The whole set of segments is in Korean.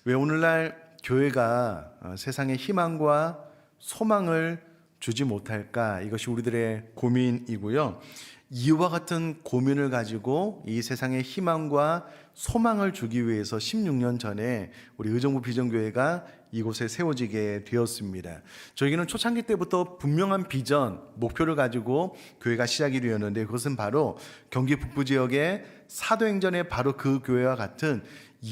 왜 오늘날 교회가 세상에 희망과 소망을 주지 못할까? 이것이 우리들의 고민이고요. 이와 같은 고민을 가지고 이 세상에 희망과 소망을 주기 위해서 16년 전에 우리 의정부 비전교회가 이곳에 세워지게 되었습니다. 저에게는 초창기 때부터 분명한 비전, 목표를 가지고 교회가 시작이 되었는데, 그것은 바로 경기 북부 지역의 사도행전의 바로 그 교회와 같은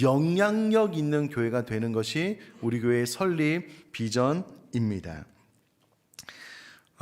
영향력 있는 교회가 되는 것이 우리 교회의 설립 비전입니다.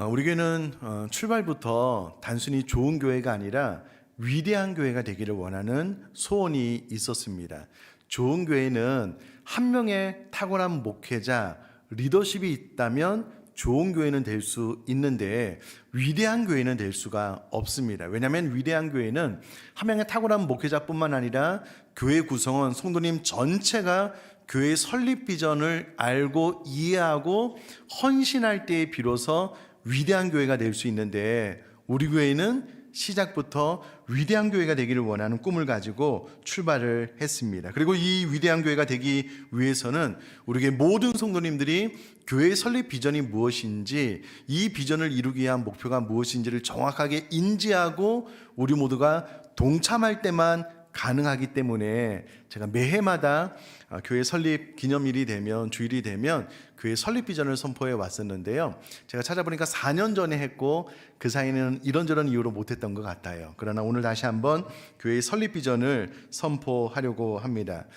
우리 교회는 출발부터 단순히 좋은 교회가 아니라 위대한 교회가 되기를 원하는 소원이 있었습니다. 좋은 교회는 한 명의 탁월한 목회자, 리더십이 있다면 좋은 교회는 될 수 있는데 위대한 교회는 될 수가 없습니다. 왜냐하면 위대한 교회는 한 명의 탁월한 목회자뿐만 아니라 교회 구성원, 성도님 전체가 교회의 설립 비전을 알고 이해하고 헌신할 때에 비로소 위대한 교회가 될 수 있는데, 우리 교회는 시작부터 위대한 교회가 되기를 원하는 꿈을 가지고 출발을 했습니다. 그리고 이 위대한 교회가 되기 위해서는 우리 교회 모든 성도님들이 교회의 설립 비전이 무엇인지, 이 비전을 이루기 위한 목표가 무엇인지를 정확하게 인지하고 우리 모두가 동참할 때만 가능하기 때문에 제가 매해마다 교회 설립 기념일이 되면, 주일이 되면 교회 설립 비전을 선포해 왔었는데요. 제가 찾아보니까 4년 전에 했고 그 사이에는 이런저런 이유로 못했던 것 같아요. 그러나 오늘 다시 한번 교회의 설립 비전을 선포하려고 합니다.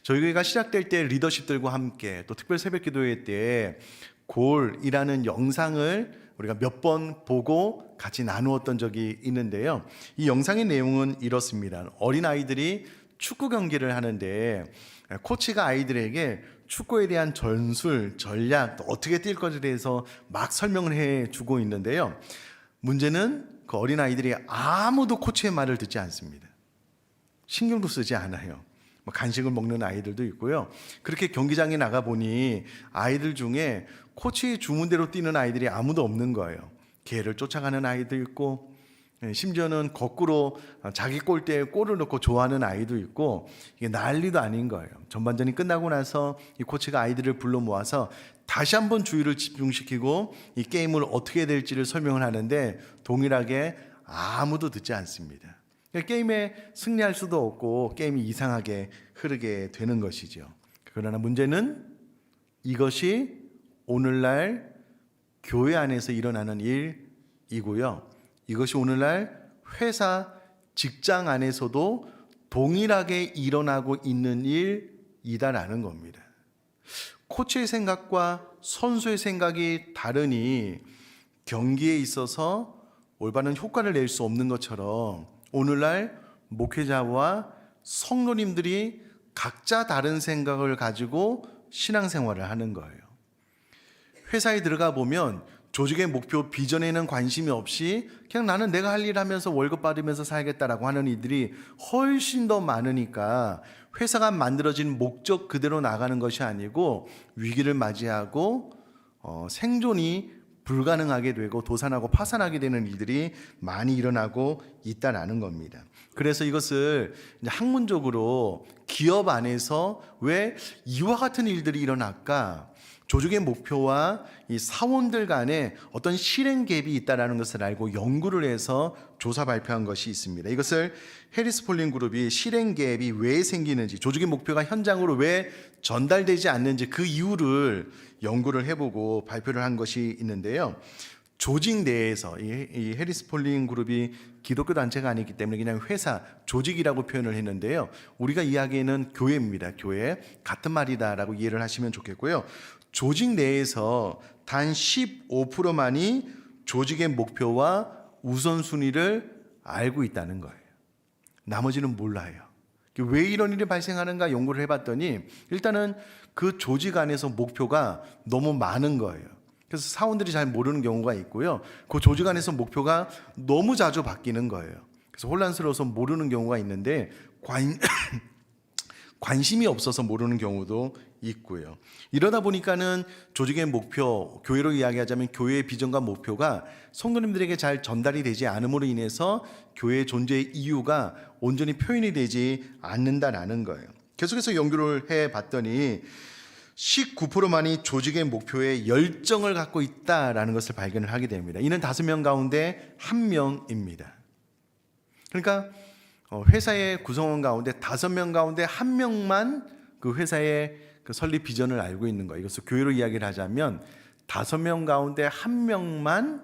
저희 교회가 시작될 때 리더십들과 함께 또 특별 새벽 기도회 때 골이라는 영상을 우리가 몇 번 보고 같이 나누었던 적이 있는데요. 이 영상의 내용은 이렇습니다. 어린아이들이 축구 경기를 하는데 코치가 아이들에게 축구에 대한 전술, 전략, 또 어떻게 뛸 것에 대해서 막 설명을 해주고 있는데요. 문제는 그 어린아이들이 아무도 코치의 말을 듣지 않습니다. 신경도 쓰지 않아요. 간식을 먹는 아이들도 있고요. 그렇게 경기장에 나가보니 아이들 중에 코치의 주문대로 뛰는 아이들이 아무도 없는 거예요. 개를 쫓아가는 아이도 있고, 심지어는 거꾸로 자기 골대에 골을 넣고 좋아하는 아이도 있고, 이게 난리도 아닌 거예요. 전반전이 끝나고 나서 이 코치가 아이들을 불러 모아서 다시 한번 주의를 집중시키고 이 게임을 어떻게 해야 될지를 설명을 하는데 동일하게 아무도 듣지 않습니다. 게임에 승리할 수도 없고 게임이 이상하게 흐르게 되는 것이죠. 그러나 문제는 이것이 오늘날 교회 안에서 일어나는 일이고요. 이것이 오늘날 회사, 직장 안에서도 동일하게 일어나고 있는 일이다라는 겁니다. 코치의 생각과 선수의 생각이 다르니 경기에 있어서 올바른 효과를 낼 수 없는 것처럼 오늘날 목회자와 성도님들이 각자 다른 생각을 가지고 신앙생활을 하는 거예요. 회사에 들어가 보면 조직의 목표, 비전에는 관심이 없이 그냥 나는 내가 할 일 하면서 월급 받으면서 살겠다라고 하는 이들이 훨씬 더 많으니까 회사가 만들어진 목적 그대로 나가는 것이 아니고 위기를 맞이하고 생존이 불가능하게 되고 도산하고 파산하게 되는 일들이 많이 일어나고 있다라는 겁니다. 그래서 이것을 이제 학문적으로 기업 안에서 왜 이와 같은 일들이 일어날까? 조직의 목표와 이 사원들 간에 어떤 실행 갭이 있다는 것을 알고 연구를 해서 조사 발표한 것이 있습니다. 이것을 해리스 폴링 그룹이 실행 갭이 왜 생기는지, 조직의 목표가 현장으로 왜 전달되지 않는지 그 이유를 연구를 해보고 발표를 한 것이 있는데요. 조직 내에서 이 해리스 폴링 그룹이 기독교 단체가 아니기 때문에 그냥 회사, 조직이라고 표현을 했는데요. 우리가 이야기하는 교회입니다. 교회. 같은 말이다라고 이해를 하시면 좋겠고요. 조직 내에서 단 15%만이 조직의 목표와 우선순위를 알고 있다는 거예요. 나머지는 몰라요. 왜 이런 일이 발생하는가 연구를 해봤더니 일단은 그 조직 안에서 목표가 너무 많은 거예요. 그래서 사원들이 잘 모르는 경우가 있고요. 그 조직 안에서 목표가 너무 자주 바뀌는 거예요. 그래서 혼란스러워서 모르는 경우가 있는데 관심이 없어서 모르는 경우도 있고요. 이러다 보니까는 조직의 목표, 교회로 이야기하자면 교회의 비전과 목표가 성도님들에게 잘 전달이 되지 않음으로 인해서 교회의 존재의 이유가 온전히 표현이 되지 않는다라는 거예요. 계속해서 연구를 해봤더니 19%만이 조직의 목표에 열정을 갖고 있다라는 것을 발견을 하게 됩니다. 이는 5명 가운데 1명입니다. 그러니까 회사의 구성원 가운데 5명 가운데 1명만 그 회사의 그 설립 비전을 알고 있는 거예요. 이것을 교회로 이야기를 하자면 5명 가운데 1명만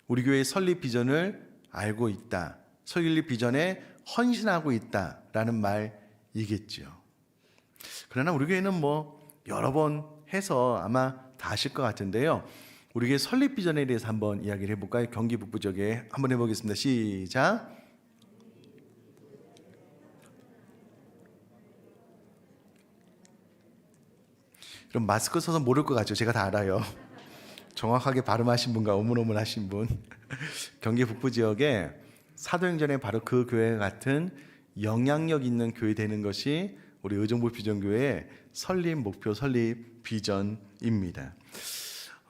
우리 교회의 설립 비전을 알고 있다. 설립 비전에 헌신하고 있다라는 말이겠죠. 그러나 우리 교회는 여러 번 해서 아마 다 아실 것 같은데요. 우리 교회 설립 비전에 대해서 한번 이야기를 해볼까요? 경기 북부 지역에 한번 해보겠습니다. 시작. 그럼 마스크 써서 모를 것 같죠? 제가 다 알아요. 정확하게 발음하신 분과 오문오문하신 분. 경기 북부 지역에 사도행전에 바로 그 교회 같은 영향력 있는 교회 되는 것이 우리 의정부 비전교회의 설립 목표, 설립 비전입니다.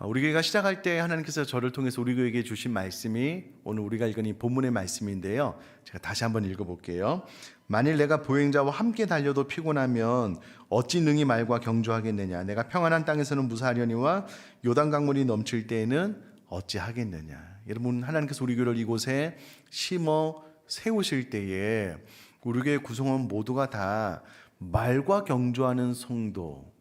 우리 교회가 시작할 때 하나님께서 저를 통해서 우리 교회에게 주신 말씀이 오늘 우리가 읽은 이 본문의 말씀인데요. 제가 다시 한번 읽어볼게요. 만일 내가 보행자와 함께 달려도 피곤하면 어찌 능히 말과 경주하겠느냐. 내가 평안한 땅에서는 무사하려니와 요단강물이 넘칠 때에는 어찌 하겠느냐. 여러분, 하나님께서 우리 교회를 이곳에 심어 세우실 때에 우리 교회 구성원 모두가 다 말과 경주하는 성도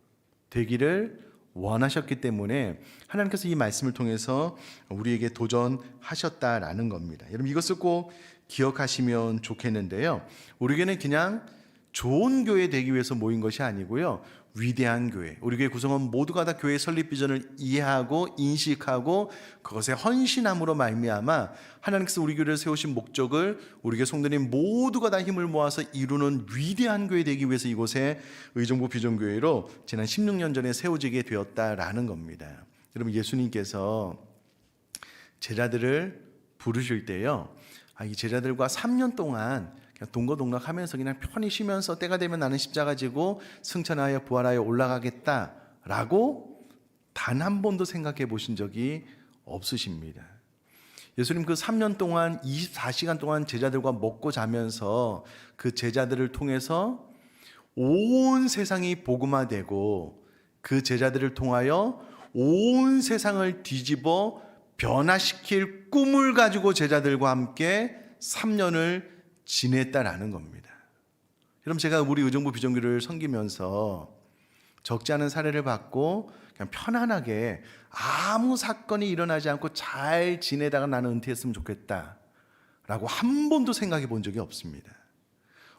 되기를 원하셨기 때문에 하나님께서 이 말씀을 통해서 우리에게 도전하셨다라는 겁니다. 여러분, 이것을 꼭 기억하시면 좋겠는데요. 우리 교회는 그냥 좋은 교회 되기 위해서 모인 것이 아니고요, 위대한 교회, 우리 교회 구성원 모두가 다 교회 설립 비전을 이해하고 인식하고 그것에 헌신함으로 말미암아 하나님께서 우리 교회를 세우신 목적을 우리 교회 성도님 모두가 다 힘을 모아서 이루는 위대한 교회 되기 위해서 이곳에 의정부 비전교회로 지난 16년 전에 세워지게 되었다라는 겁니다. 여러분, 예수님께서 제자들을 부르실 때요, 이 제자들과 3년 동안 그냥 동거동락하면서 그냥 편히 쉬면서 때가 되면 나는 십자가 지고 승천하여 부활하여 올라가겠다라고 단 한 번도 생각해 보신 적이 없으십니다. 예수님 그 3년 동안 24시간 동안 제자들과 먹고 자면서 그 제자들을 통해서 온 세상이 복음화되고 그 제자들을 통하여 온 세상을 뒤집어 변화시킬 꿈을 가지고 제자들과 함께 3년을 지냈다라는 겁니다. 여러분, 제가 우리 의정부 비전교회를 섬기면서 적지 않은 사례를 받고 그냥 편안하게 아무 사건이 일어나지 않고 잘 지내다가 나는 은퇴했으면 좋겠다라고 한 번도 생각해 본 적이 없습니다.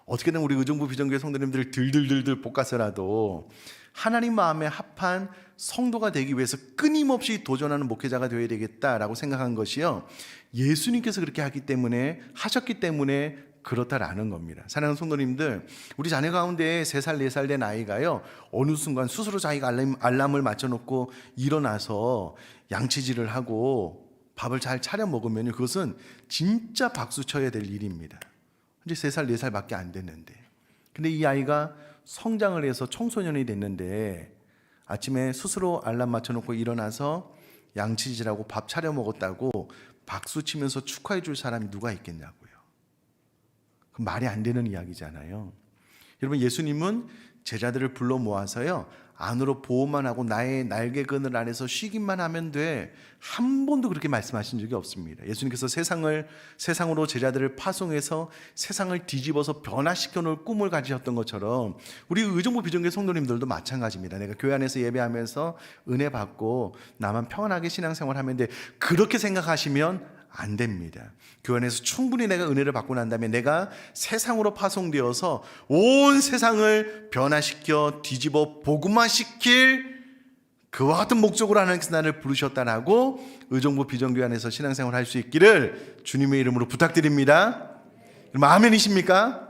어떻게든 우리 의정부 비전교회 성도님들을 들들들들 볶아서라도 하나님 마음에 합한 성도가 되기 위해서 끊임없이 도전하는 목회자가 되어야 되겠다라고 생각한 것이요, 예수님께서 그렇게 하셨기 때문에 그렇다라는 겁니다. 사랑하는 성도님들, 우리 자녀 가운데 3살, 4살 된 아이가요, 어느 순간 스스로 자기가 알람을 맞춰놓고 일어나서 양치질을 하고 밥을 잘 차려 먹으면 그것은 진짜 박수 쳐야 될 일입니다. 이제 3살, 4살밖에 안 됐는데, 근데 이 아이가 성장을 해서 청소년이 됐는데 아침에 스스로 알람 맞춰놓고 일어나서 양치질하고 밥 차려 먹었다고 박수 치면서 축하해 줄 사람이 누가 있겠냐고요. 그 말이 안 되는 이야기잖아요. 여러분, 예수님은 제자들을 불러 모아서요, 안으로 보호만 하고 나의 날개 그늘 안에서 쉬기만 하면 돼, 한 번도 그렇게 말씀하신 적이 없습니다. 예수님께서 세상으로 제자들을 파송해서 세상을 뒤집어서 변화시켜 놓을 꿈을 가지셨던 것처럼 우리 의정부 비전교회 성도님들도 마찬가지입니다. 내가 교회 안에서 예배하면서 은혜 받고 나만 평안하게 신앙생활하면 돼, 그렇게 생각하시면 안 됩니다. 교회 안에서 충분히 내가 은혜를 받고 난 다음에 내가 세상으로 파송되어서 온 세상을 변화시켜 뒤집어 복음화시킬 그와 같은 목적으로 하나님께서 나를 부르셨다라고 의정부 비전교회 안에서 신앙생활을 할 수 있기를 주님의 이름으로 부탁드립니다. 여러분, 아멘이십니까?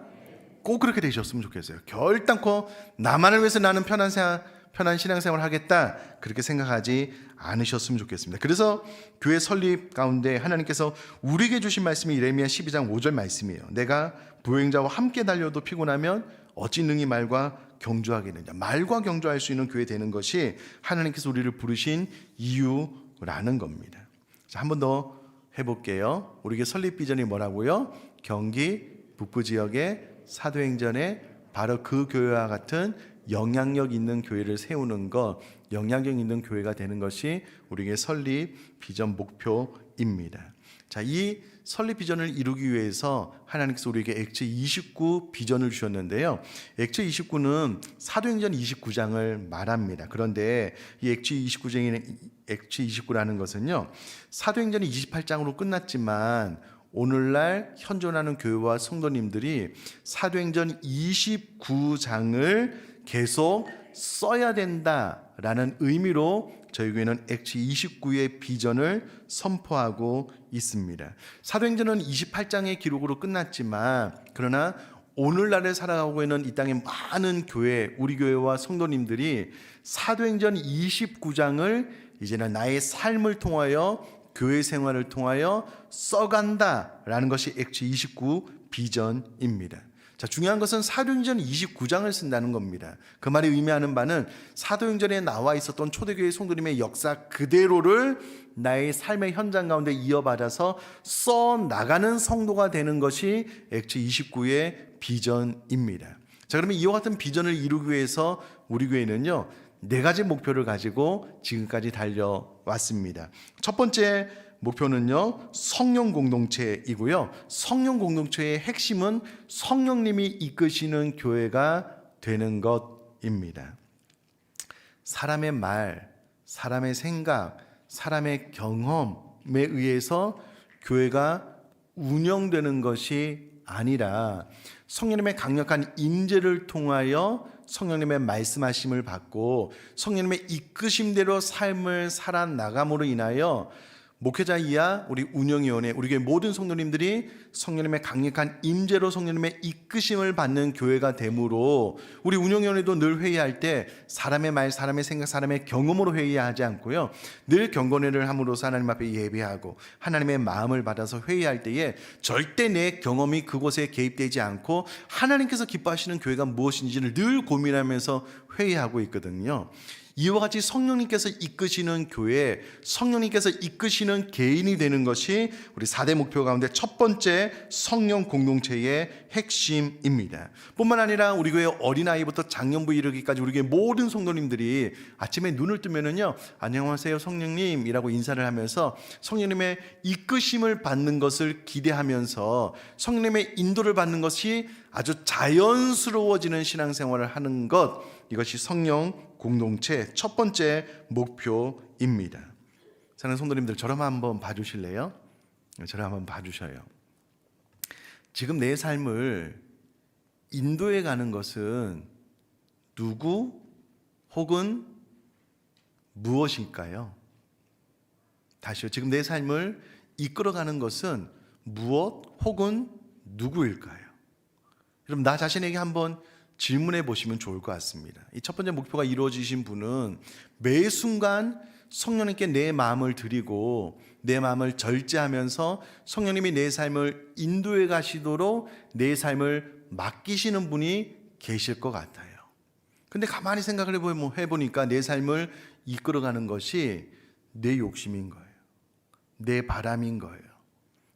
꼭 그렇게 되셨으면 좋겠어요. 결단코 나만을 위해서 나는 편한 신앙생활을 하겠다, 그렇게 생각하지 않으셨으면 좋겠습니다. 그래서 교회 설립 가운데 하나님께서 우리에게 주신 말씀이 예레미야 12장 5절 말씀이에요. 내가 보행자와 함께 달려도 피곤하면 어찌 능히 말과 경주하겠느냐. 말과 경주할 수 있는 교회 되는 것이 하나님께서 우리를 부르신 이유라는 겁니다. 자, 한 번 더 해볼게요. 우리에게 설립 비전이 뭐라고요? 경기 북부 지역의 사도행전의 바로 그 교회와 같은 영향력 있는 교회를 세우는 것, 영향력 있는 교회가 되는 것이 우리에게 설립 비전 목표입니다. 자, 이 설립 비전을 이루기 위해서 하나님께서 우리에게 액트 29 비전을 주셨는데요. 액트 29는 사도행전 29장을 말합니다. 그런데 이 액트 29라는 것은요, 사도행전이 28장으로 끝났지만 오늘날 현존하는 교회와 성도님들이 사도행전 29장을 계속 써야 된다라는 의미로 저희 교회는 액트 29의 비전을 선포하고 있습니다. 사도행전은 28장의 기록으로 끝났지만 그러나 오늘날을 살아가고 있는 이 땅의 많은 교회, 우리 교회와 성도님들이 사도행전 29장을 이제는 나의 삶을 통하여 교회 생활을 통하여 써간다라는 것이 액트 29 비전입니다. 자, 중요한 것은 사도행전 29장을 쓴다는 겁니다. 그 말이 의미하는 바는 사도행전에 나와 있었던 초대교회 성도님의 역사 그대로를 나의 삶의 현장 가운데 이어받아서 써나가는 성도가 되는 것이 액트 29의 비전입니다. 자, 그러면 이와 같은 비전을 이루기 위해서 우리 교회는요, 4가지 목표를 가지고 지금까지 달려왔습니다. 첫 번째 목표는요, 성령 공동체이고요. 성령 공동체의 핵심은 성령님이 이끄시는 교회가 되는 것입니다. 사람의 말, 사람의 생각, 사람의 경험에 의해서 교회가 운영되는 것이 아니라 성령님의 강력한 임재를 통하여 성령님의 말씀하심을 받고 성령님의 이끄심대로 삶을 살아나감으로 인하여 목회자 이하 우리 운영위원회, 우리 교회 모든 성도님들이 성령님의 강력한 임재로 성령님의 이끄심을 받는 교회가 되므로 우리 운영위원회도 늘 회의할 때 사람의 말, 사람의 생각, 사람의 경험으로 회의하지 않고요, 늘 경건회를 함으로써 하나님 앞에 예배하고 하나님의 마음을 받아서 회의할 때에 절대 내 경험이 그곳에 개입되지 않고 하나님께서 기뻐하시는 교회가 무엇인지를 늘 고민하면서 회의하고 있거든요. 이와 같이 성령님께서 이끄시는 교회, 성령님께서 이끄시는 개인이 되는 것이 우리 4대 목표 가운데 첫 번째 성령 공동체의 핵심입니다. 뿐만 아니라 우리 교회 어린아이부터 장년부 이르기까지 우리 교회 모든 성도님들이 아침에 눈을 뜨면은요, 안녕하세요 성령님이라고 인사를 하면서 성령님의 이끄심을 받는 것을 기대하면서 성령님의 인도를 받는 것이 아주 자연스러워지는 신앙생활을 하는 것, 이것이 성령 공동체 첫 번째 목표입니다. 사랑하는 성도님들, 저를 한번 봐주실래요? 저를 한번 봐주셔요. 지금 내 삶을 인도해 가는 것은 누구 혹은 무엇일까요? 다시요. 지금 내 삶을 이끌어가는 것은 무엇 혹은 누구일까요? 여러분, 나 자신에게 한번 질문해 보시면 좋을 것 같습니다. 이 첫 번째 목표가 이루어지신 분은 매 순간 성령님께 내 마음을 드리고 내 마음을 절제하면서 성령님이 내 삶을 인도해 가시도록 내 삶을 맡기시는 분이 계실 것 같아요. 근데 가만히 생각을 해보니까 내 삶을 이끌어가는 것이 내 욕심인 거예요. 내 바람인 거예요.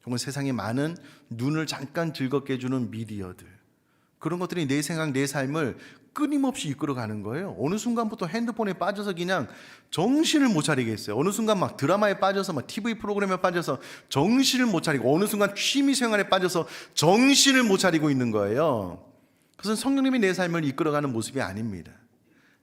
정말 세상에 많은 눈을 잠깐 즐겁게 해주는 미디어들, 그런 것들이 내 생각, 내 삶을 끊임없이 이끌어가는 거예요. 어느 순간부터 핸드폰에 빠져서 그냥 정신을 못 차리겠어요. 어느 순간 막 드라마에 빠져서 막 TV 프로그램에 빠져서 정신을 못 차리고 어느 순간 취미생활에 빠져서 정신을 못 차리고 있는 거예요. 그것은 성령님이 내 삶을 이끌어가는 모습이 아닙니다.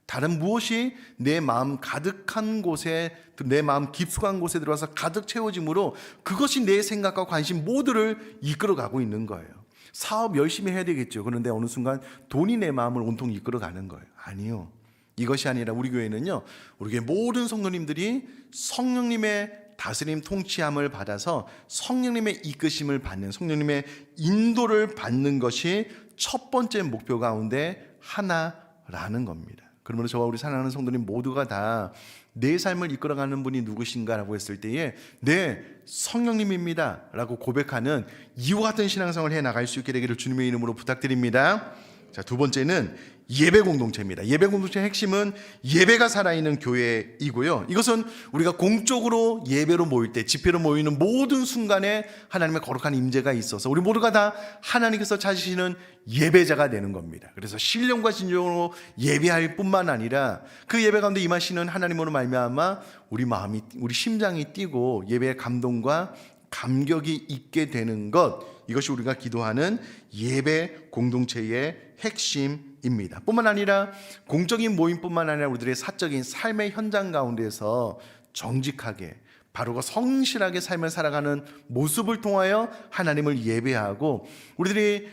다른 무엇이 내 마음 가득한 곳에, 내 마음 깊숙한 곳에 들어와서 가득 채워짐으로 그것이 내 생각과 관심 모두를 이끌어가고 있는 거예요. 사업 열심히 해야 되겠죠. 그런데 어느 순간 돈이 내 마음을 온통히 이끌어가는 거예요. 아니요. 이것이 아니라 우리 교회는요, 우리 교회 모든 성도님들이 성령님의 다스림 통치함을 받아서 성령님의 이끄심을 받는, 성령님의 인도를 받는 것이 첫 번째 목표 가운데 하나라는 겁니다. 그러므로 저와 우리 사랑하는 성도님 모두가 다 내 삶을 이끌어가는 분이 누구신가라고 했을 때에 네, 성령님입니다 라고 고백하는 이와 같은 신앙생활을 해나갈 수 있게 되기를 주님의 이름으로 부탁드립니다. 자, 두 번째는 예배 공동체입니다. 예배 공동체의 핵심은 예배가 살아있는 교회이고요. 이것은 우리가 공적으로 예배로 모일 때, 집회로 모이는 모든 순간에 하나님의 거룩한 임재가 있어서 우리 모두가 다 하나님께서 찾으시는 예배자가 되는 겁니다. 그래서 신령과 진정으로 예배할 뿐만 아니라 그 예배 가운데 임하시는 하나님으로 말미암아 우리 마음이, 우리 심장이 뛰고 예배의 감동과 감격이 있게 되는 것, 이것이 우리가 기도하는 예배 공동체의 핵심입니다. 뿐만 아니라 공적인 모임뿐만 아니라 우리들의 사적인 삶의 현장 가운데서 정직하게 바르고 성실하게 삶을 살아가는 모습을 통하여 하나님을 예배하고, 우리들이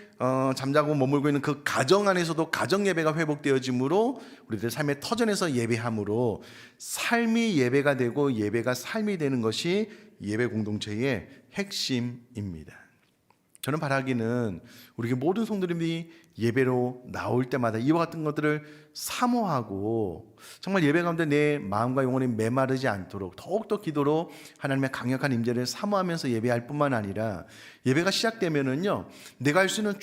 잠자고 머물고 있는 그 가정 안에서도 가정 예배가 회복되어짐으로 우리들 삶의 터전에서 예배함으로 삶이 예배가 되고 예배가 삶이 되는 것이 예배 공동체의 핵심입니다. 저는 바라기는 우리 모든 성도님들이 예배로 나올 때마다 이와 같은 것들을 사모하고 정말 예배 가운데 내 마음과 영혼이 메마르지 않도록 더욱더 기도로 하나님의 강력한 임재를 사모하면서 예배할 뿐만 아니라, 예배가 시작되면은요, 내가 할 수 있는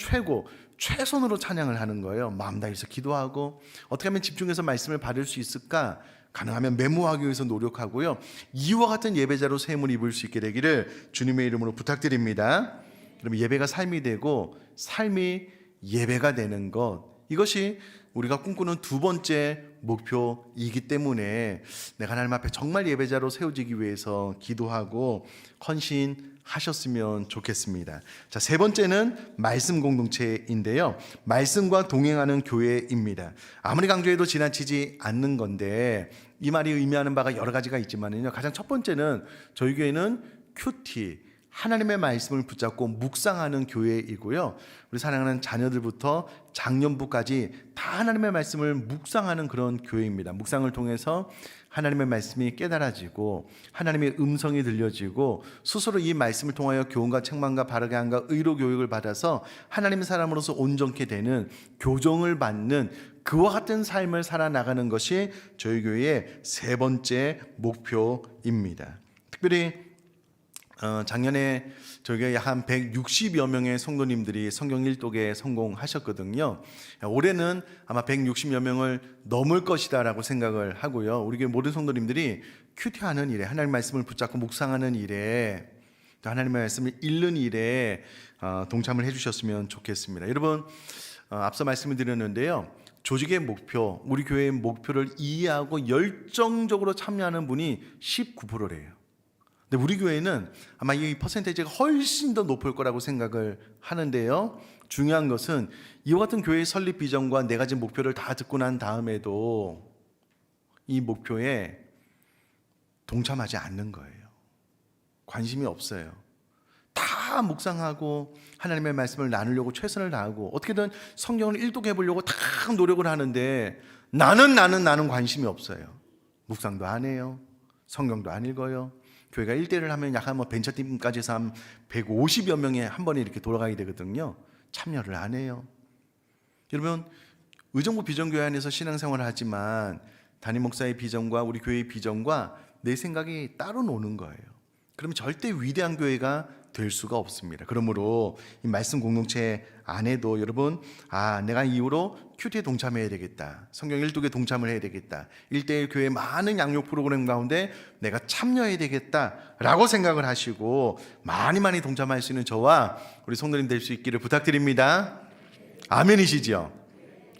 최선으로 찬양을 하는 거예요. 마음 다해서 기도하고 어떻게 하면 집중해서 말씀을 받을 수 있을까, 가능하면 메모하기 위해서 노력하고요, 이와 같은 예배자로 세움을 입을 수 있게 되기를 주님의 이름으로 부탁드립니다. 그러면 예배가 삶이 되고 삶이 예배가 되는 것, 이것이 우리가 꿈꾸는 두 번째 목표이기 때문에 내가 하나님 앞에 정말 예배자로 세워지기 위해서 기도하고 헌신하셨으면 좋겠습니다. 자, 세 번째는 말씀 공동체인데요, 말씀과 동행하는 교회입니다. 아무리 강조해도 지나치지 않는 건데 이 말이 의미하는 바가 여러 가지가 있지만요, 가장 첫 번째는 저희 교회는 큐티, 하나님의 말씀을 붙잡고 묵상하는 교회이고요, 우리 사랑하는 자녀들부터 장년부까지 다 하나님의 말씀을 묵상하는 그런 교회입니다. 묵상을 통해서 하나님의 말씀이 깨달아지고 하나님의 음성이 들려지고 스스로 이 말씀을 통하여 교훈과 책망과 바르게 함과 의로 교육을 받아서 하나님의 사람으로서 온전케 되는, 교정을 받는 그와 같은 삶을 살아나가는 것이 저희 교회의 세 번째 목표입니다. 특별히 작년에 저희가 약 한 160여 명의 성도님들이 성경 일독에 성공하셨거든요. 올해는 아마 160여 명을 넘을 것이다라고 생각을 하고요, 우리 교회 모든 성도님들이 큐티하는 일에, 하나님의 말씀을 붙잡고 묵상하는 일에, 또 하나님의 말씀을 읽는 일에 동참을 해주셨으면 좋겠습니다. 여러분, 앞서 말씀을 드렸는데요, 조직의 목표, 우리 교회의 목표를 이해하고 열정적으로 참여하는 분이 19%래요. 근데 우리 교회는 아마 이 퍼센테이지가 훨씬 더 높을 거라고 생각을 하는데요, 중요한 것은 이와 같은 교회의 설립 비전과 네 가지 목표를 다 듣고 난 다음에도 이 목표에 동참하지 않는 거예요. 관심이 없어요. 다 묵상하고 하나님의 말씀을 나누려고 최선을 다하고 어떻게든 성경을 일독해 보려고 다 노력을 하는데 나는 관심이 없어요. 묵상도 안 해요. 성경도 안 읽어요. 교회가 1대를 하면 약간 벤처팀까지 해서 한 150여 명이 한 번에 이렇게 돌아가게 되거든요. 참여를 안 해요. 여러분, 의정부 비전교회 안에서 신앙생활을 하지만 담임 목사의 비전과 우리 교회의 비전과 내 생각이 따로 노는 거예요. 그러면 절대 위대한 교회가 될 수가 없습니다. 그러므로 이 말씀 공동체 안에도 여러분, 내가 이후로 큐티에 동참해야 되겠다, 성경 일독에 동참을 해야 되겠다, 1:1 교회 많은 양육 프로그램 가운데 내가 참여해야 되겠다라고 생각을 하시고 많이 동참할 수 있는 저와 우리 성도님 될 수 있기를 부탁드립니다. 아멘이시죠?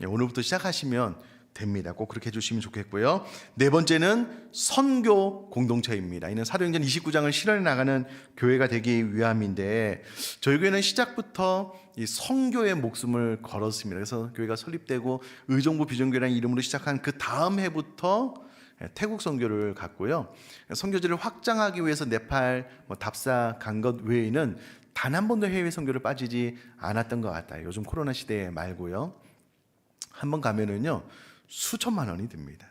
오늘부터 시작하시면 됩니다. 꼭 그렇게 해주시면 좋겠고요. 네 번째는 선교 공동체입니다. 이는 사도행전 29장을 실현해 나가는 교회가 되기 위함인데, 저희 교회는 시작부터 이 선교의 목숨을 걸었습니다. 그래서 교회가 설립되고 의정부 비전교회라는 이름으로 시작한 그 다음 해부터 태국 선교를 갔고요, 선교지를 확장하기 위해서 네팔, 답사 간 것 외에는 단 한 번도 해외 선교를 빠지지 않았던 것 같아요. 요즘 코로나 시대에 말고요. 한 번 가면은요 수천만 원이 듭니다.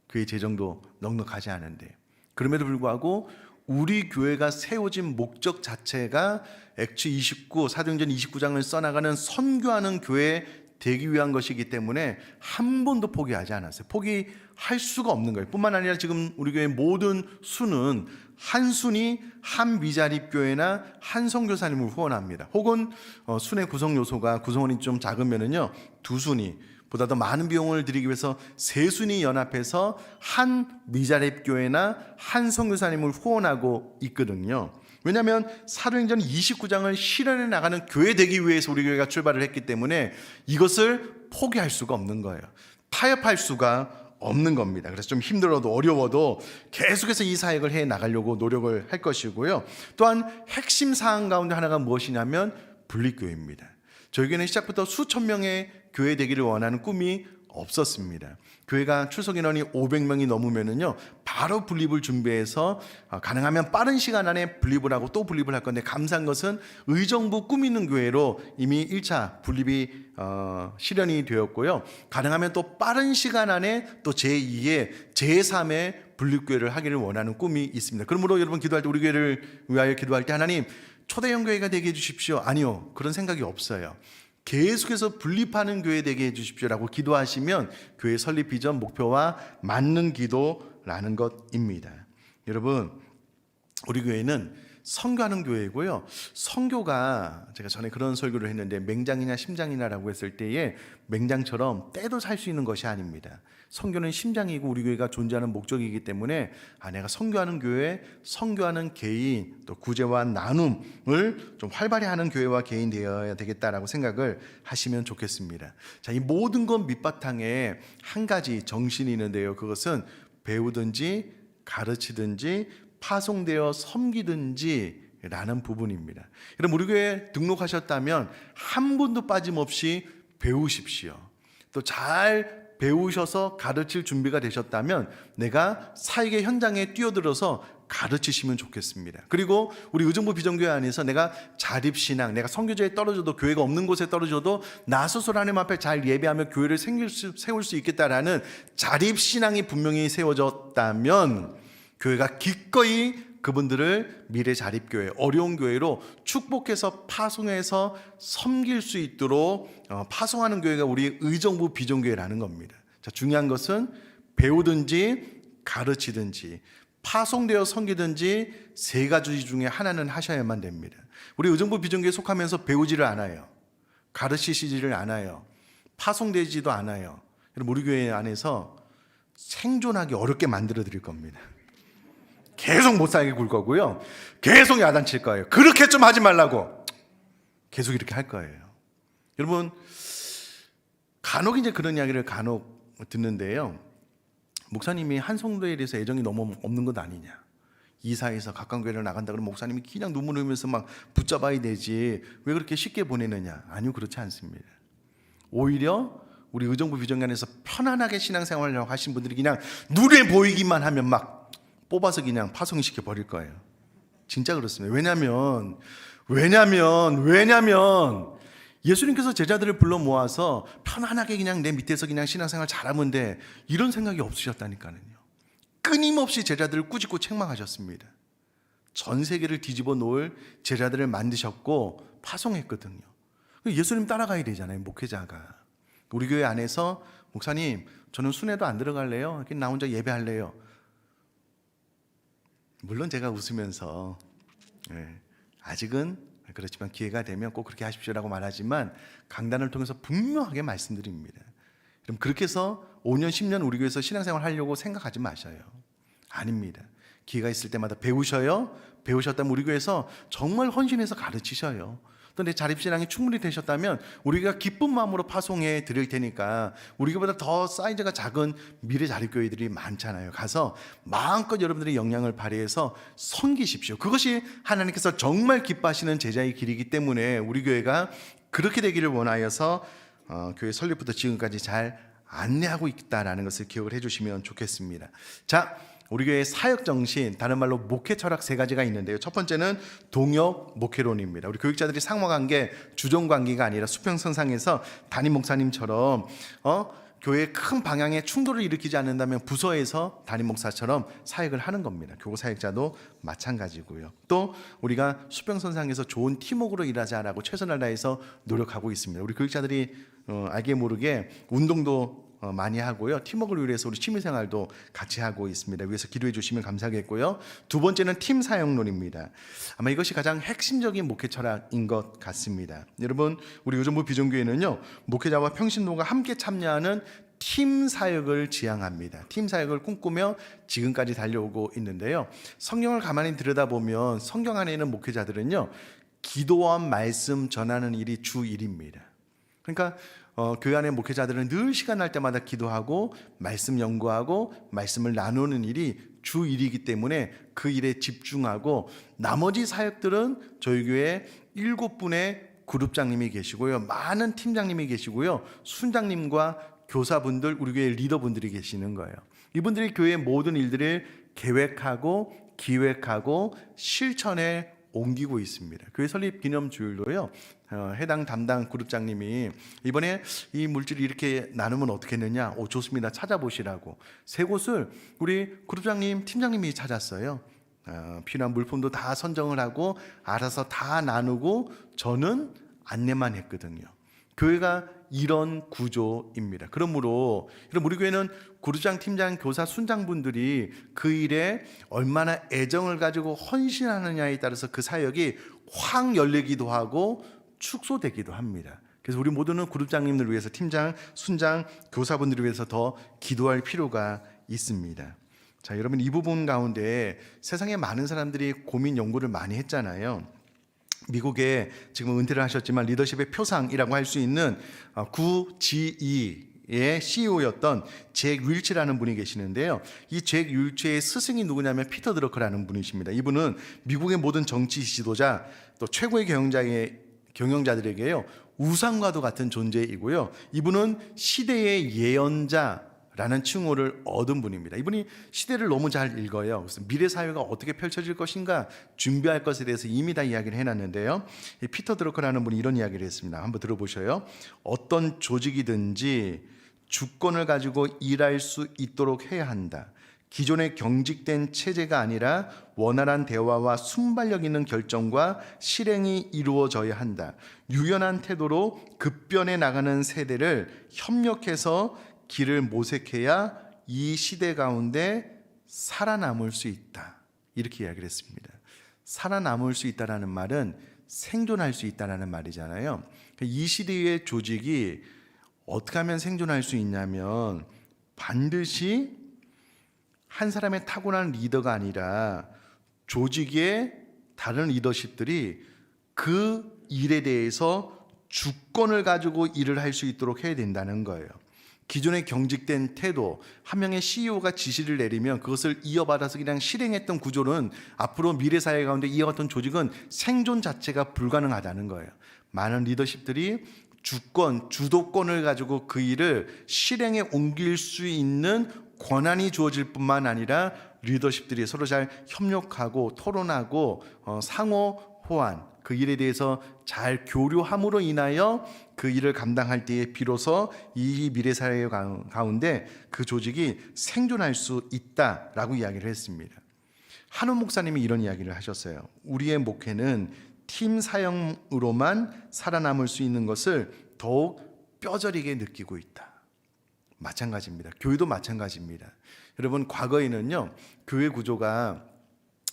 그의 재정도 넉넉하지 않은데, 그럼에도 불구하고 우리 교회가 세워진 목적 자체가 액츠 29, 사도행전 29장을 써나가는 선교하는 교회 되기 위한 것이기 때문에 한 번도 포기하지 않았어요. 포기할 수가 없는 거예요. 뿐만 아니라 지금 우리 교회 모든 수는 한 순위 한 미자립교회나 한 선교사님을 후원합니다. 혹은 순회 구성 요소가 구성원이 좀 작으면은요 두 순위, 보다 더 많은 비용을 들이기 위해서 세순이 연합해서 한 미자립 교회나 한 선교사님을 후원하고 있거든요. 왜냐하면 사도행전 29장을 실현해 나가는 교회 되기 위해서 우리 교회가 출발을 했기 때문에 이것을 포기할 수가 없는 거예요. 타협할 수가 없는 겁니다. 그래서 좀 힘들어도 어려워도 계속해서 이 사역을 해 나가려고 노력을 할 것이고요. 또한 핵심 사항 가운데 하나가 무엇이냐면 분립교회입니다. 저희 교회는 시작부터 수천 명의 교회 되기를 원하는 꿈이 없었습니다. 교회가 출석 인원이 500명이 넘으면은요, 바로 분립을 준비해서 가능하면 빠른 시간 안에 분립을 하고 또 분립을 할 건데, 감사한 것은 의정부 꿈 있는 교회로 이미 1차 분립이 실현이 되었고요. 가능하면 또 빠른 시간 안에 또 제2의 제3의 분립교회를 하기를 원하는 꿈이 있습니다. 그러므로 여러분 기도할 때, 우리 교회를 위하여 기도할 때 하나님 초대형 교회가 되게 해주십시오. 아니요, 그런 생각이 없어요. 계속해서 분립하는 교회 되게 해주십시오라고 기도하시면 교회 설립 비전 목표와 맞는 기도라는 것입니다. 여러분, 우리 교회는 선교하는 교회고요. 선교가, 제가 전에 그런 설교를 했는데 맹장이냐 심장이냐라고 했을 때에 맹장처럼 때도 살 수 있는 것이 아닙니다. 선교는 심장이고 우리 교회가 존재하는 목적이기 때문에 내가 선교하는 교회, 선교하는 개인, 또 구제와 나눔을 좀 활발히 하는 교회와 개인 되어야 되겠다라고 생각을 하시면 좋겠습니다. 자, 이 모든 것 밑바탕에 한 가지 정신이 있는데요. 그것은 배우든지 가르치든지 파송되어 섬기든지 라는 부분입니다. 여러분, 우리 교회에 등록하셨다면 한 분도 빠짐없이 배우십시오. 또 잘 배우셔서 가르칠 준비가 되셨다면 내가 사역의 현장에 뛰어들어서 가르치시면 좋겠습니다. 그리고 우리 의정부 비전교회 안에서 내가 자립신앙, 내가 선교제에 떨어져도, 교회가 없는 곳에 떨어져도 나 스스로 하나님 앞에 잘 예배하며 교회를 세울 수 있겠다라는 자립신앙이 분명히 세워졌다면 교회가 기꺼이 그분들을 미래 자립교회, 어려운 교회로 축복해서 파송해서 섬길 수 있도록 파송하는 교회가 우리 의정부 비전교회라는 겁니다. 자, 중요한 것은 배우든지 가르치든지 파송되어 섬기든지 세 가지 중에 하나는 하셔야만 됩니다. 우리 의정부 비전교회에 속하면서 배우지를 않아요. 가르치시지를 않아요. 파송되지도 않아요. 여러분, 우리 교회 안에서 생존하기 어렵게 만들어 드릴 겁니다. 계속 못 살게 굴 거고요. 계속 야단칠 거예요. 그렇게 좀 하지 말라고. 계속 이렇게 할 거예요. 여러분, 간혹 이제 그런 이야기를 간혹 듣는데요. 목사님이 한 성도에 대해서 애정이 너무 없는 것 아니냐. 이사해서 가까운 교회를 나간다 그러면 목사님이 그냥 눈물 흘리면서 막 붙잡아야 되지. 왜 그렇게 쉽게 보내느냐. 아니요, 그렇지 않습니다. 오히려 우리 의정부 비전관에서 편안하게 신앙생활을 하신 분들이 그냥 눈에 보이기만 하면 막 뽑아서 그냥 파송시켜 버릴 거예요. 진짜 그렇습니다. 왜냐면 예수님께서 제자들을 불러 모아서 편안하게 그냥 내 밑에서 그냥 신앙생활 잘하면 돼, 이런 생각이 없으셨다니까요. 끊임없이 제자들을 꾸짖고 책망하셨습니다. 전 세계를 뒤집어 놓을 제자들을 만드셨고 파송했거든요. 예수님 따라가야 되잖아요, 목회자가. 우리 교회 안에서 목사님, 저는 순회도 안 들어갈래요. 그냥 나 혼자 예배할래요. 물론 제가 웃으면서 아직은 그렇지만 기회가 되면 꼭 그렇게 하십시오라고 말하지만 강단을 통해서 분명하게 말씀드립니다. 그럼 그렇게 해서 5년 10년 우리 교회에서 신앙생활 하려고 생각하지 마셔요. 아닙니다. 기회가 있을 때마다 배우셔요. 배우셨다면 우리 교회에서 정말 헌신해서 가르치셔요. 또 내 자립신앙이 충분히 되셨다면 우리가 기쁜 마음으로 파송해 드릴 테니까, 우리 교회보다 더 사이즈가 작은 미래 자립교회들이 많잖아요. 가서 마음껏 여러분들의 역량을 발휘해서 섬기십시오. 그것이 하나님께서 정말 기뻐하시는 제자의 길이기 때문에 우리 교회가 그렇게 되기를 원하여서 교회 설립부터 지금까지 잘 안내하고 있다라는 것을 기억을 해주시면 좋겠습니다. 자, 우리 교회의 사역 정신, 다른 말로 목회 철학 세 가지가 있는데요. 첫 번째는 동역 목회론입니다. 우리 교육자들이 상호관계, 주종관계가 아니라 수평선상에서 담임 목사님처럼 교회의 큰 방향에 충돌을 일으키지 않는다면 부서에서 담임 목사처럼 사역을 하는 겁니다. 교구 사역자도 마찬가지고요. 또 우리가 수평선상에서 좋은 팀워크로 일하자라고 최선을 다해서 노력하고 있습니다. 우리 교육자들이 알게 모르게 운동도 많이 하고요. 팀워크를 위해서 우리 취미생활도 같이 하고 있습니다. 위해서 기도해 주시면 감사하겠고요. 두 번째는 팀 사역론입니다. 아마 이것이 가장 핵심적인 목회 철학인 것 같습니다. 여러분, 우리 요정부 비전교회는요, 목회자와 평신도가 함께 참여하는 팀 사역을 지향합니다. 팀 사역을 꿈꾸며 지금까지 달려오고 있는데요. 성경을 가만히 들여다보면 성경 안에 있는 목회자들은요, 기도와 말씀 전하는 일이 주 일입니다. 그러니까 교회 안의 목회자들은 늘 시간 날 때마다 기도하고 말씀 연구하고 말씀을 나누는 일이 주 일이기 때문에 그 일에 집중하고, 나머지 사역들은 저희 교회에 7분의 그룹장님이 계시고요, 많은 팀장님이 계시고요, 순장님과 교사분들, 우리 교회 리더분들이 계시는 거예요. 이분들이 교회의 모든 일들을 계획하고 기획하고 실천에 옮기고 있습니다. 교회 설립 기념 주일로요, 해당 담당 그룹장님이 이번에 이 물질을 이렇게 나누면 어떻겠느냐, 좋습니다, 찾아보시라고 세 곳을 우리 그룹장님, 팀장님이 찾았어요. 필요한 물품도 다 선정을 하고 알아서 다 나누고 저는 안내만 했거든요. 교회가 이런 구조입니다. 그러므로 우리 교회는 구루장, 팀장, 교사, 순장분들이 그 일에 얼마나 애정을 가지고 헌신하느냐에 따라서 그 사역이 확 열리기도 하고 축소되기도 합니다. 그래서 우리 모두는 그룹장님들 위해서, 팀장, 순장, 교사분들을 위해서 더 기도할 필요가 있습니다. 자, 여러분, 이 부분 가운데 세상에 많은 사람들이 고민 연구를 많이 했잖아요. 미국에 지금 은퇴를 하셨지만 리더십의 표상이라고 할 수 있는 구지이의 CEO였던 잭 윌치라는 분이 계시는데요. 이 잭 윌치의 스승이 누구냐면 피터 드러커라는 분이십니다. 이분은 미국의 모든 정치 지도자, 또 최고의 경영자들에게요, 우상과도 같은 존재이고요. 이분은 시대의 예언자라는 칭호를 얻은 분입니다. 이분이 시대를 너무 잘 읽어요. 그래서 미래 사회가 어떻게 펼쳐질 것인가 준비할 것에 대해서 이미 다 이야기를 해놨는데요. 이 피터 드러커라는 분이 이런 이야기를 했습니다. 한번 들어보셔요. 어떤 조직이든지 주권을 가지고 일할 수 있도록 해야 한다. 기존의 경직된 체제가 아니라 원활한 대화와 순발력 있는 결정과 실행이 이루어져야 한다. 유연한 태도로 급변해 나가는 세대를 협력해서 길을 모색해야 이 시대 가운데 살아남을 수 있다. 이렇게 이야기를 했습니다. 살아남을 수 있다라는 말은 생존할 수 있다라는 말이잖아요. 이 시대의 조직이 어떻게 하면 생존할 수 있냐면 반드시 한 사람의 타고난 리더가 아니라 조직의 다른 리더십들이 그 일에 대해서 주권을 가지고 일을 할 수 있도록 해야 된다는 거예요. 기존의 경직된 태도, 한 명의 CEO가 지시를 내리면 그것을 이어받아서 그냥 실행했던 구조는 앞으로 미래 사회 가운데 이어갔던 조직은 생존 자체가 불가능하다는 거예요. 많은 리더십들이 주권, 주도권을 가지고 그 일을 실행에 옮길 수 있는 권한이 주어질 뿐만 아니라 리더십들이 서로 잘 협력하고 토론하고 상호 호환, 그 일에 대해서 잘 교류함으로 인하여 그 일을 감당할 때에 비로소 이 미래사회 가운데 그 조직이 생존할 수 있다라고 이야기를 했습니다. 한원 목사님이 이런 이야기를 하셨어요. 우리의 목회는 팀 사역으로만 살아남을 수 있는 것을 더욱 뼈저리게 느끼고 있다. 마찬가지입니다. 교회도 마찬가지입니다. 여러분, 과거에는요, 교회 구조가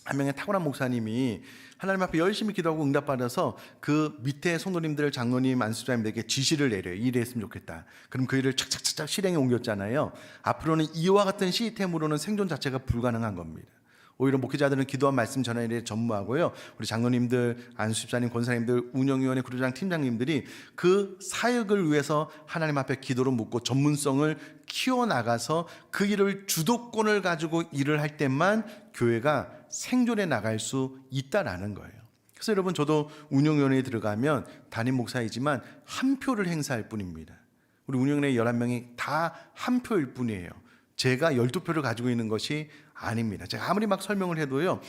한 명의 탁월한 목사님이 하나님 앞에 열심히 기도하고 응답받아서 그 밑에 성도님들, 장로님, 안수자님들에게 지시를 내려요. 일했으면 좋겠다. 그럼 그 일을 착착착착 실행에 옮겼잖아요. 앞으로는 이와 같은 시스템으로는 생존 자체가 불가능한 겁니다. 오히려 목회자들은 기도와 말씀 전하는 일에 전무하고요, 우리 장로님들, 안수집사님, 권사님들, 운영위원회, 구조장, 팀장님들이 그 사역을 위해서 하나님 앞에 기도로 묻고 전문성을 키워나가서 그 일을 주도권을 가지고 일을 할 때만 교회가 생존해 나갈 수 있다라는 거예요. 그래서 여러분, 저도 운영위원회에 들어가면 담임 목사이지만 한 표를 행사할 뿐입니다. 우리 운영위원회 11명이 다 한 표일 뿐이에요. 제가 12표를 가지고 있는 것이 아닙니다. 제가 아무리 막 설명을 해도요,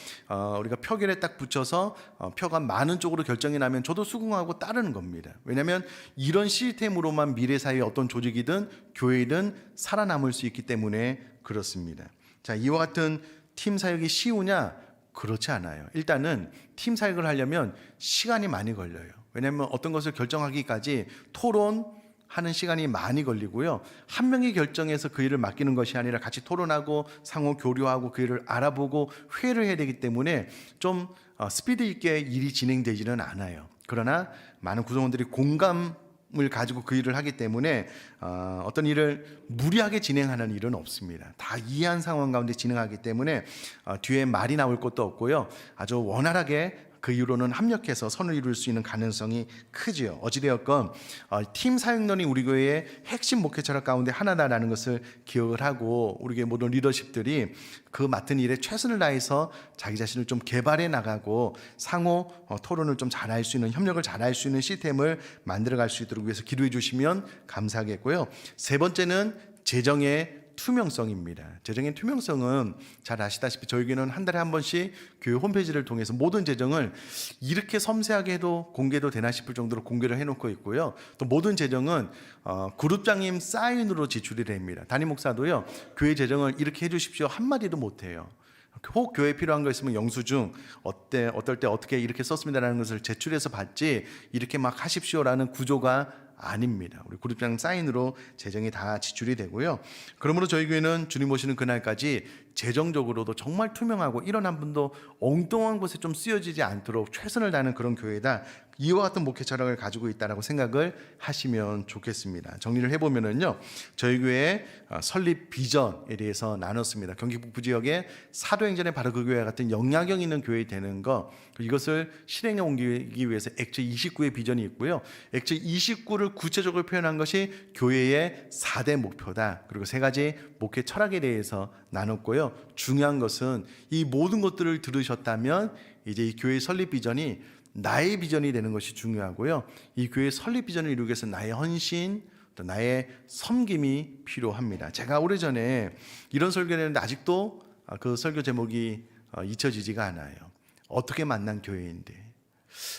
우리가 표결에 딱 붙여서 표가 많은 쪽으로 결정이 나면 저도 수긍하고 따르는 겁니다. 왜냐하면 이런 시스템으로만 미래사회의 어떤 조직이든 교회든 살아남을 수 있기 때문에 그렇습니다. 자, 이와 같은 팀 사역이 쉬우냐? 그렇지 않아요. 일단은 팀 사역을 하려면 시간이 많이 걸려요. 왜냐하면 어떤 것을 결정하기까지 토론하는 하는 시간이 많이 걸리고요. 한 명이 결정해서 그 일을 맡기는 것이 아니라 같이 토론하고 상호 교류하고 그 일을 알아보고 회의를 해야 되기 때문에 좀 스피드 있게 일이 진행되지는 않아요. 그러나 많은 구성원들이 공감을 가지고 그 일을 하기 때문에 어떤 일을 무리하게 진행하는 일은 없습니다. 다 이해한 상황 가운데 진행하기 때문에 뒤에 말이 나올 것도 없고요. 아주 원활하게 그 이후로는 합력해서 선을 이룰 수 있는 가능성이 크지요. 어찌되었건 팀 사역론이 우리 교회의 핵심 목회 철학 가운데 하나다라는 것을 기억을 하고 우리 교회 모든 리더십들이 그 맡은 일에 최선을 다해서 자기 자신을 좀 개발해 나가고 상호 토론을 좀 잘할 수 있는, 협력을 잘할 수 있는 시스템을 만들어갈 수 있도록 위해서 기도해 주시면 감사하겠고요. 세 번째는 재정의 투명성입니다. 재정의 투명성은 잘 아시다시피 저희 교회는 한 달에 한 번씩 교회 홈페이지를 통해서 모든 재정을 이렇게 섬세하게 해도 공개도 되나 싶을 정도로 공개를 해놓고 있고요. 또 모든 재정은 그룹장님 사인으로 지출이 됩니다. 담임 목사도요, 교회 재정을 이렇게 해주십시오 한마디도 못해요. 혹 교회에 필요한 거 있으면 영수증 어떨 때 어떻게 이렇게 썼습니다라는 것을 제출해서 받지 이렇게 막 하십시오라는 구조가 아닙니다. 우리 그룹장 사인으로 재정이 다 지출이 되고요. 그러므로 저희 교회는 주님 오시는 그날까지 재정적으로도 정말 투명하고 이런 한 분도 엉뚱한 곳에 좀 쓰여지지 않도록 최선을 다하는 그런 교회다. 이와 같은 목회 철학을 가지고 있다라고 생각을 하시면 좋겠습니다. 정리를 해보면은요, 저희 교회의 설립 비전에 대해서 나눴습니다. 경기 북부 지역에 사도행전에 바로 그 교회와 같은 영향력 있는 교회 되는 거, 이것을 실행에 옮기기 위해서 액체 29의 비전이 있고요. 액체 29를 구체적으로 표현한 것이 교회의 4대 목표다. 그리고 세 가지 목회 철학에 대해서 나눴고요. 중요한 것은 이 모든 것들을 들으셨다면 이제 이 교회 설립 비전이 나의 비전이 되는 것이 중요하고요. 이 교회 설립 비전을 이루기 위해서 나의 헌신, 또 나의 섬김이 필요합니다. 제가 오래전에 이런 설교를 했는데 아직도 그 설교 제목이 잊혀지지가 않아요. 어떻게 만난 교회인데.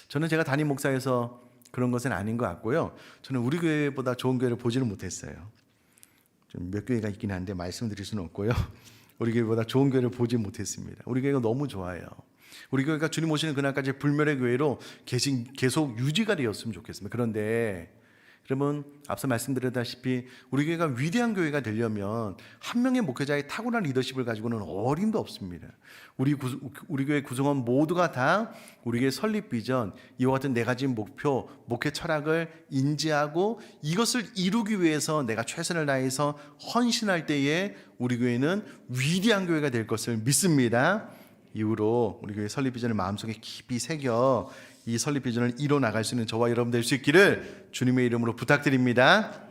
저는 제가 담임 목사여서 그런 것은 아닌 것 같고요. 저는 우리 교회보다 좋은 교회를 보지는 못했어요. 좀 몇 교회가 있긴 한데 말씀드릴 수는 없고요. 우리 교회보다 좋은 교회를 보지 못했습니다. 우리 교회가 너무 좋아요. 우리 교회가 주님 오시는 그날까지 불멸의 교회로 계속 유지가 되었으면 좋겠습니다. 그런데 여러분, 앞서 말씀드렸다시피 우리 교회가 위대한 교회가 되려면 한 명의 목회자의 탁월한 리더십을 가지고는 어림도 없습니다. 우리 교회 구성원 모두가 다 우리 교회 설립 비전, 이와 같은 네 가지 목표, 목회 철학을 인지하고 이것을 이루기 위해서 내가 최선을 다해서 헌신할 때에 우리 교회는 위대한 교회가 될 것을 믿습니다. 이후로 우리 교회 설립 비전을 마음속에 깊이 새겨 이 설립 비전을 이뤄 나갈 수 있는 저와 여러분 될 수 있기를 주님의 이름으로 부탁드립니다.